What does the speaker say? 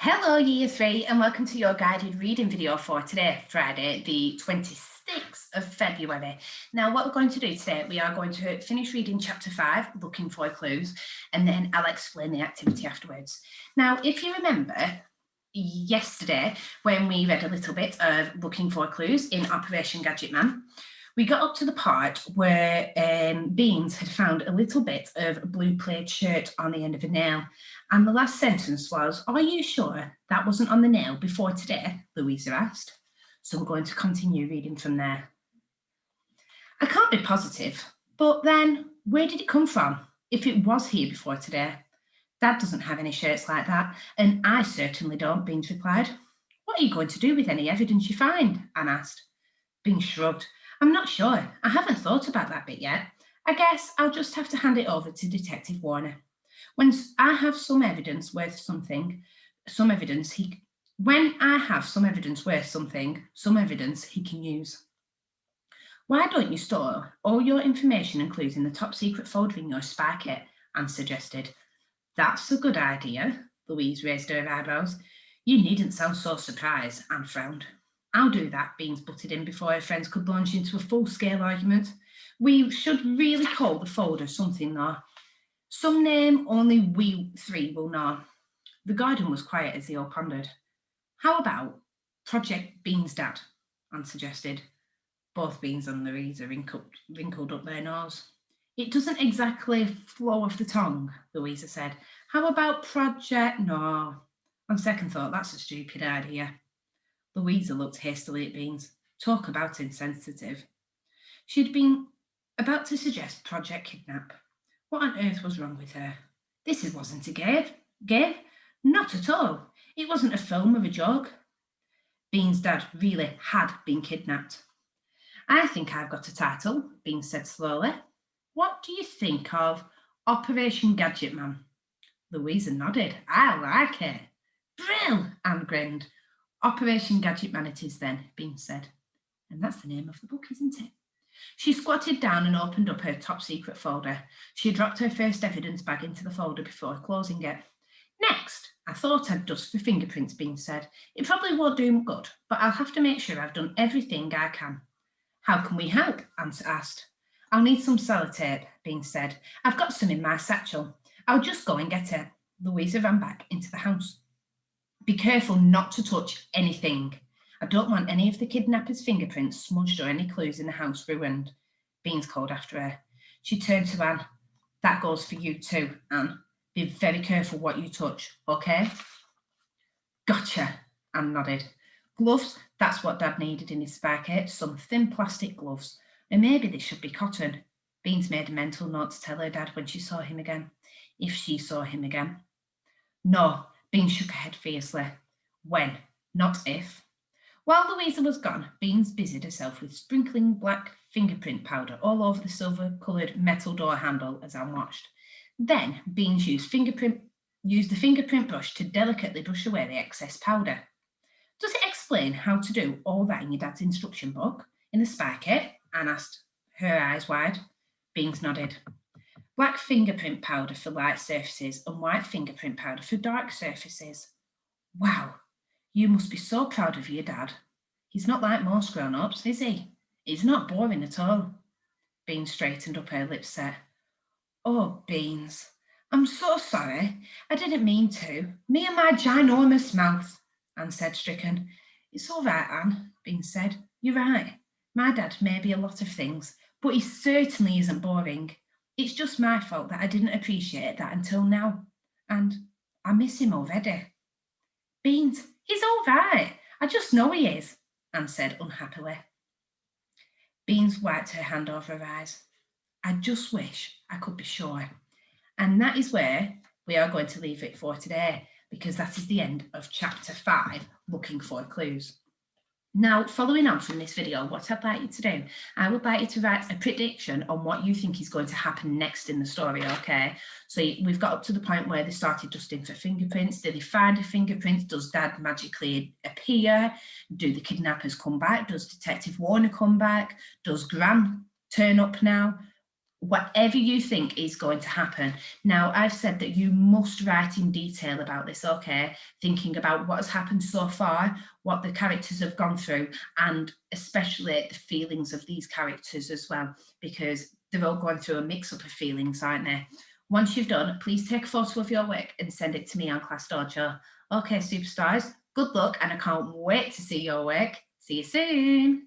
Hello Year 3 and welcome to your guided reading video for today, Friday the 26th of February. Now what we're going to do today, we are going to finish reading chapter 5, Looking for Clues, and then I'll explain the activity afterwards. Now if you remember yesterday when we read a little bit of Looking for Clues in Operation Gadget Man, we got up to the part where Beans had found a little bit of blue plaid shirt on the end of a nail. And the last sentence was, "Are you sure that wasn't on the nail before today?" Louisa asked. So I'm going to continue reading from there. "I can't be positive, but then where did it come from if it was here before today? Dad doesn't have any shirts like that, and I certainly don't," Beans replied. "What are you going to do with any evidence you find?" Anne asked. Beans shrugged. "I'm not sure. I haven't thought about that bit yet. I guess I'll just have to hand it over to Detective Warner. When I have some evidence worth something, some evidence he can use." "Why don't you store all your information and clues in the top secret folder in your spy kit?" Anne suggested. "That's a good idea." Louise raised her eyebrows. "You needn't sound so surprised," Anne frowned. "I'll do that," Beans butted in before her friends could launch into a full-scale argument. "We should really call the folder something, though. Some name only we three will know." The garden was quiet as they all pondered. "How about Project Beans Dad?" Anne suggested. Both Beans and Louisa wrinkled up their nose. "It doesn't exactly flow off the tongue," Louisa said. "How about Project... No. On second thought, that's a stupid idea." Louisa looked hastily at Beans. Talk about insensitive. She'd been about to suggest Project Kidnap. What on earth was wrong with her? This wasn't a game. Not at all. It wasn't a film or a joke. Beans' dad really had been kidnapped. "I think I've got a title," Beans said slowly. "What do you think of Operation Gadget Man?" Louisa nodded. "I like it." "Brill!" Anne grinned. "Operation Gadget Man it is then," Beans said. "And that's the name of the book, isn't it?" She squatted down and opened up her top secret folder. She dropped her first evidence bag into the folder before closing it. "Next, I thought I'd dust for fingerprints," Beans said. "It probably won't do good, but I'll have to make sure I've done everything I can." "How can we help?" Anne asked. "I'll need some sellotape," Beans said. "I've got some in my satchel. I'll just go and get it." Louisa ran back into the house. "Be careful not to touch anything. I don't want any of the kidnappers' fingerprints smudged or any clues in the house ruined," Beans called after her. She turned to Anne. "That goes for you too, Anne. Be very careful what you touch, okay?" "Gotcha," Anne nodded. "Gloves, that's what Dad needed in his spy kit, some thin plastic gloves. And maybe they should be cotton." Beans made a mental note to tell her dad when she saw him again. If she saw him again. "No," Beans shook her head fiercely. "When, not if." While Louisa was gone, Beans busied herself with sprinkling black fingerprint powder all over the silver-coloured metal door handle as Anne watched. Then Beans used the fingerprint brush to delicately brush away the excess powder. "Does it explain how to do all that in your dad's instruction book, in the spy kit?" Anne asked, her eyes wide. Beans nodded. "Black fingerprint powder for light surfaces and white fingerprint powder for dark surfaces." "Wow, you must be so proud of your dad. He's not like most grown-ups, is he? He's not boring at all." Beans straightened up, her lips set. "Oh, Beans, I'm so sorry. I didn't mean to. Me and my ginormous mouth," Anne said, stricken. "It's all right, Anne," Beans said. "You're right. My dad may be a lot of things, but he certainly isn't boring. It's just my fault that I didn't appreciate that until now. And I miss him already." "Beans, he's all right. I just know he is," Anne said unhappily. Beans wiped her hand over her eyes. "I just wish I could be sure." And that is where we are going to leave it for today, because that is the end of chapter 5, Looking for Clues. Now, following on from this video, what I'd like you to do, I would like you to write a prediction on what you think is going to happen next in the story, okay? So we've got up to the point where they started dusting for fingerprints. Did they find a fingerprint? Does Dad magically appear? Do the kidnappers come back? Does Detective Warner come back? Does Gran turn up now? whatever you think is going to happen. Now, I've said that you must write in detail about this, okay? Thinking about what has happened so far, what the characters have gone through, and especially the feelings of these characters as well, because they're all going through a mix-up of feelings, aren't they? Once you've done, please take a photo of your work and send it to me on Class Dojo. Okay, superstars, good luck, and I can't wait to see your work. See you soon.